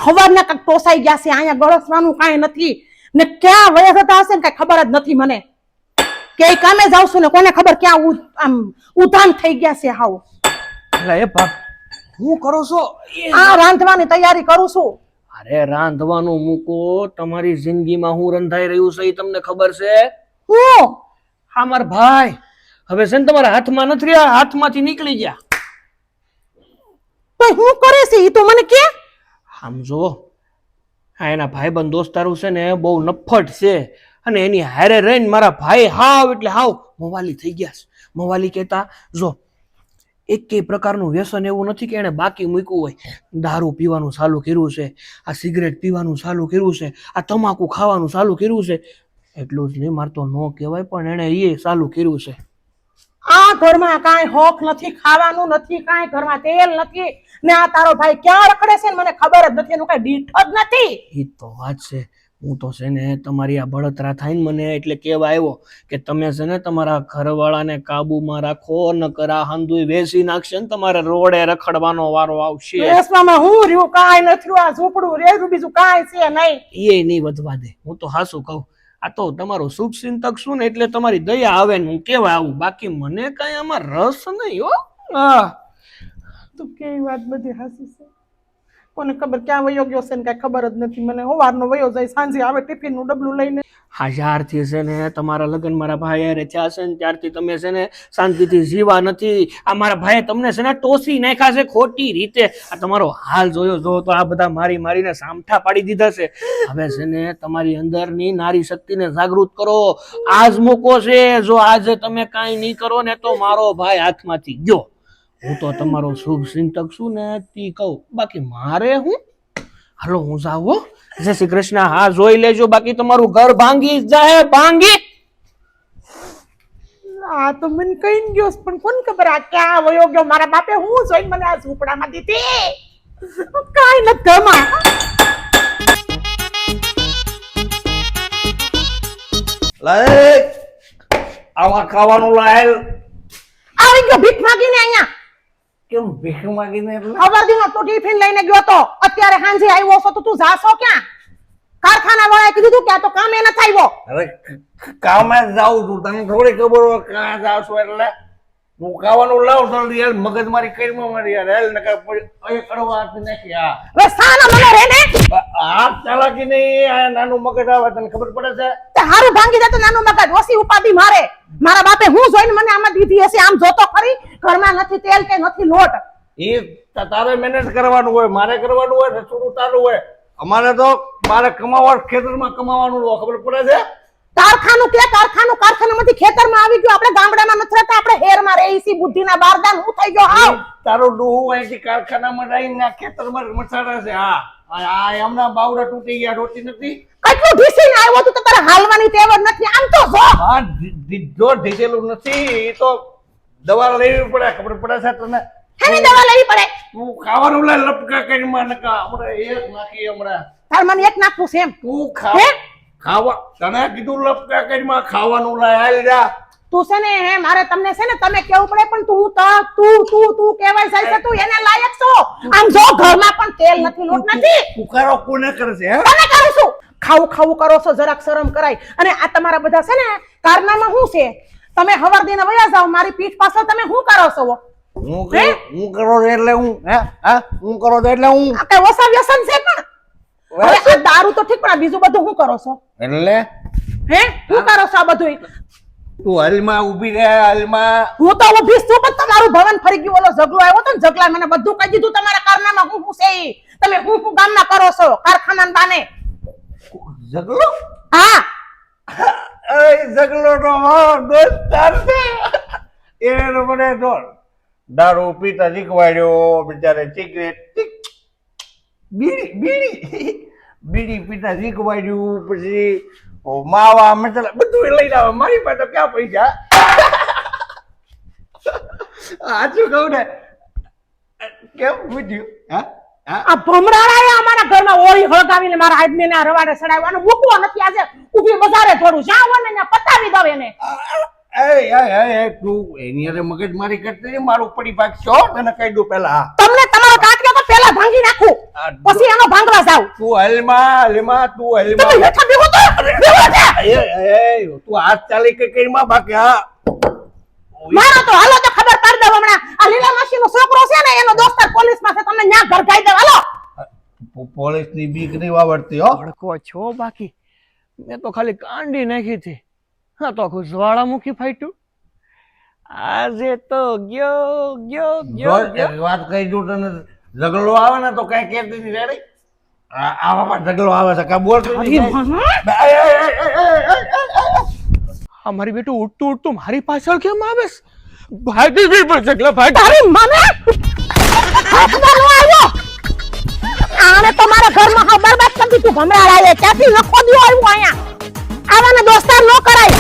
હવારના કાંઈક ટોસાઈ ગયા છે, અહીંયા ગળસવાનું કાંઈ નથી ને ક્યાં વયા જતા હશે ને કાંઈ ખબર જ નથી મને. કે કામે જાઉં છું ને કોને ખબર ક્યાં આમ ઉધાન થઈ ગયા છે હાવ. એટલે એ ભાગ હું કરો છો? આ રાંધવાની તૈયારી કરું છું. અરે રાંધવાનું મૂકો, તમારી જિંદગીમાં હું રંધાઈ રહ્યું છે એ તમને ખબર છે? હું હા મારા ભાઈ હવે છે ને તમારા હાથમાં નથી રહ્યા, હાથમાંથી નીકળી ગયા. તો હું કરે છે ઈ તો મને કે. આમ જો હા એના ભાઈબંધ દોસ્તારું છે ને બહુ નફ્ફટ છે અને એની હારે રહીને મારા ભાઈ હાવ એટલે હાવ મવાલી થઈ ગયા છે. મવાલી કહેતા જો એકેય પ્રકારનું વ્યસન એવું નથી કે એને બાકી મૂક્યું હોય. દારૂ પીવાનું ચાલુ કર્યું છે, આ સિગરેટ પીવાનું ચાલુ કર્યું છે, આ તમાકુ ખાવાનું ચાલુ કર્યું છે. એટલું જ નહીં, મારે તો ન કહેવાય પણ એને એ ચાલુ કર્યું છે. આ ઘરમાં કાંઈ હોક નથી, ખાવાનું નથી, કાંઈ ઘરમાં તેલ નથી ને આ તારો ભાઈ ક્યાં રખડે છે ને મને ખબર જ નથી, એનું કાંઈ દીઠ જ નથી. એ તો વાત છે. હું તો છે ને તમારી આ બળતરા થાય ને મને એટલે કહેવા આવ્યો કે તમે છે ને તમારા ઘરવાળાને કાબુમાં રાખો, નકર આ હંધુય વેચી નાખશે ને તમારે રોડે રખડવાનો વારો આવશે. વેસવામાં હું રહ્યું, કાંઈ નથી રહ્યું, આ ઝૂંપડું રેરું બીજું કાંઈ છે નહીં. એ નહીં વધવા દે. હું તો હાસું કહું, આ તો તમારો શુભ ચિંતક છું ને એટલે તમારી દયા આવે ને હું કેવા આવું, બાકી મને કઈ આમાં રસ નહીં હો. હા તું કેવી વાત બધી હાસી છે, કોને ખબર ક્યાં વયો ગયો છે ને કાંઈ ખબર જ નથી મને. સવારનો વયો જાય, સાંજે આવે ટિફિનનું ડબલું લઈને. હા જ્યારથી છે ને તમારા લગ્ન મારા ભાઈ હારે થયા છે ને ત્યારથી તમે છે ને શાંતિથી જીવા નથી. આ મારા ભાઈએ તમને છે ને ટોસી નાખ્યા છે ખોટી રીતે. આ તમારો હાલ જોયો જો તો આ બધા મારી મારીને સામઠા પાડી દીધા છે. હવે છે ને તમારી અંદરની નારી શક્તિને જાગૃત કરો. આજ મોકો છે, જો આજે તમે કાંઈ નહીં કરો ને તો મારો ભાઈ હાથમાંથી ગયો. હું તો તમારો શુભ ચિંતક છું ને તી કહું, બાકી મારે હું. હાલો હું જાઉં હો. જય શ્રી કૃષ્ણ. હા જોઈ લેજો, બાકી તમારું ઘર ભાંગી જાય, ભાંગી. આ તો મને કઈ ગયો પણ કોને ખબર આ ક્યાં વયો ગયો. મારા બાપે હું જોઈને મને આ ઝૂંપડામાં દીધી, કાંઈ નથી ઘરમાં. લાય આવા ખાવાનું લાય. આવી ગયો ભીખ માંગીને અહીંયા. કેમ ભીખ માંગીને? એટલે અવરદીનો તો ટિફિન લઈને ગયો તો, અત્યારે સાંજે આવ્યો છો તો તું જાશો ક્યાં? કારખાના વાળાએ કીધું તું કે આ તો કામે નથી આવ્યો. અરે કામે જ જાઉં છું, તને થોડી ખબર હોય ક્યાં જાવ છું એટલે. હું ખાવાનું લાવ જલ્દી યાર, મગજ મારી કરી મારી યાર હેલ નકર અહીં કડવા આપી નાખી. હા હવે સાના મને રે ને આ ચાલાકી નહીં, આ નાનું મગજ આવે તને ખબર પડે છે? તે હારું ભાંગી જતો નાનું મગજ, ઓછી ઉપાધિ મારે. મારા બાપે હું જોઈને મને આમાં દીધી હશે. આમ જોતો ખરી, ઘરમાં નથી તેલ કે નથી લોટ. એ તારે મેનેજ કરવાનું હોય, મારે કરવાનું હોય, રસોડું તારું હોય. અમારે તો મારે કમાવા ખેતરમાં કમાવાનું હોય, ખબર પડે છે? કારખાનું કે કારખાનું, કારખાનામાંથી ખેતરમાં આવી ગયો. આપણે ગામડામાં નથી રહેતા, આપણે હેરમાં રહી છી. બુદ્ધિના બારદાન હું થઈ ગયો હાવ. તારો ડોહો અહીંથી કારખાનામાં રહીને ખેતરમાં મસાડા છે. હા હમણાં બાવડા તૂટી ગયા, રોટી નથી. કેટલું ઢીસીને આવ્યો તું તો તારે હાલવાની ટેવ જ નથી. આમ તો જો હા જો ઢીસેલું નથી, એ તો દવા લેવી પડે, ખબર પડે છે તને? હેની દવા લેવી પડે? તું ખાવાનું લે લપકા કરીને નકા હમણાં એક નાખી હમણાં. તાર મને એક નાખવું છે એમ? તું ખાવા તને કીધું લપકા કરીને ખાવાનું લે હાલ જા. તું છે ને હે મારે તમને છે ને તમે કેવું પડે પણ તું કહેવાય જાય છે. તું એને લાયક છો. આમ જો ઘરમાં પણ તેલ નથી, લોટ નથી. પુકારો કોને કરે છે? તને કરું છું. ખાવું કરો છો, જરાક શરમ કરાય. અને આ તમારા બધા છે ને કારનામાં શું છે? તમે હવાર દીને વયા જાવ, મારી પીઠ પાછળ તમે શું કરો છો? હું કરો એટલે હું હું કરો એટલે હું આ કઈ ઓછા વ્યસન છે પણ. હવે આ દારૂ તો ઠીક પણ આ બીજું બધું શું કરો છો? એટલે હે શું કરો છો આ બધું? તું હાલમાં ઊભી રહે. હાલમાં હું તો ઊભી છું પણ તમારું ભવન ફરી ગયું. ઓલો ઝઘડો આવ્યો તો ને, ઝઘડા મને બધું કહી દીધું. તમારા કારનામાં હું છે ઈ. તમે હું ગામમાં કરો છો કારખાના બાને. ઝઘડો? હા ઝઘડો તો મારો દોસ્તાર છે. એને મને દારૂ પીતા શીખવાડ્યો બિચારે. સિગરેટ બીડી પીતા શીખવાડ્યું. પછી માવા મસાલા બધું લઈને આવે. મારી પાસે ક્યાં પૈસા? સાચું કહું ને? કેમ પૂછ્યું? આ ભમરાળાએ અમારા ઘરમાં ઓળી હળગાવીને મારા આદમીને રવાડે ચડાવ્યો અને મૂકવો નથી. આજે ઊભી બજારે થોડું જાવ ને ત્યાં પતાવી દઉં એને. તું એની અરે મગજ મારી કરતી મારું પડી ભાગ છો તને કહી દઉં પેલા. તમને તમારો કાટકો તો પેલા ભાંગી નાખું. પછી એનો ભાંગવા જાવ તું હલમાં તું તમે હલમાં હેઠા બેહો તો બેહો છે. તું હાથ ચાલી કે કરીમાં બાકી હા મારો તો હાલો તો ખબર પાડ દઉં હમણાં આ લીલા માસીનો છોકરો છે ને એનો દોસ્તાર પોલીસમાં છે તમને ન્યા ઘર ગાઈ દે હાલો પોલીસ ની બીક નહીં વાવડતી હો ભડકો છો બાકી મેં તો ખાલી કાંડી નાખી હતી હા તો આખું જ્વાળામુખી ફાટ્યું આજે તો ગયો ગયો ગયો જો એક વાત કહી દઉં તને ઝઘડો આવે ને તો કઈ કહેતી નહીં રેડી આવામાં ઝઘડો આવે છે કા બોલતી અરે નહીં મહા. આ મારી બેટું ઉઠતું ઉઠતું મારી પાછળ કેમ આવેસ ભાગી ગઈ પણ જગલા ભાગ તારી મને હાથમાં નો આવ્યો આને તો મારા ઘરમાં હા બરબાદ કરી દીધું ભમરા લાવે ક્યાંથી નખો દિયો આવ્યો અહીંયા આવાને દોસ્તાર નો કરાય